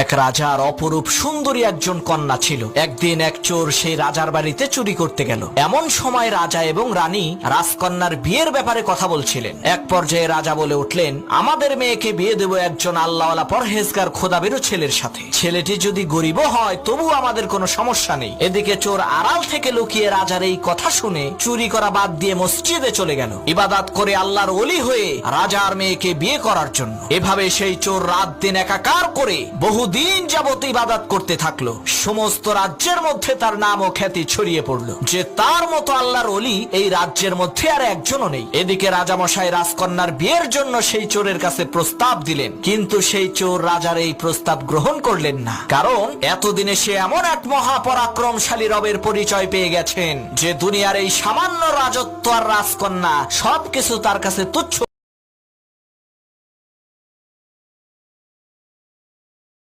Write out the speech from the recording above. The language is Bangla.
এক রাজার অপরূপ সুন্দরী একজন কন্যা ছিল। একদিন এক চোর সেই রাজার বাড়িতে চুরি করতে গেল। এমন সময় রাজা এবং রানী রাজকন্যার বিয়ের ব্যাপারে কথা বলছিলেন। এক পর্যায়ে রাজা বলে উঠলেন, আমাদের মেয়েকে বিয়ে দেব একজন আল্লাহওয়ালা পরহেজগার খোদাবেরু ছেলের সাথে। ছেলেটি যদি গরিবও হয় তবু আমাদের কোনো সমস্যা নেই। এদিকে চোর আড়াল থেকে লুকিয়ে রাজার এই কথা শুনে চুরি করা বাদ দিয়ে মসজিদে চলে গেল, ইবাদত করে আল্লাহর ওলি হয়ে রাজার মেয়েকে বিয়ে করার জন্য। এভাবে সেই চোর রাত দিন একাকার করে বহুদিন যাবত ইবাদত করতে থাকলো। সমস্ত রাজ্যের মধ্যে তার নাম ও খ্যাতি ছড়িয়ে পড়লো যে তার মতো আল্লাহর ওলি এই রাজ্যের মধ্যে আর একজনও নেই। এদিকে রাজামশাই রাজকন্যার বিয়ের জন্য সেই চোরের কাছে প্রস্তাব দিলেন, কিন্তু সেই চোর রাজার এই প্রস্তাব গ্রহণ করলেন না। কারণ এতদিনে সে এমন এক মহাপরাক্রমশালী রবের পরিচয় পেয়ে গেছেন যে দুনিয়ার এই সামান্য রাজত্ব আর রাজকন্যা সবকিছু তার কাছে তুচ্ছ।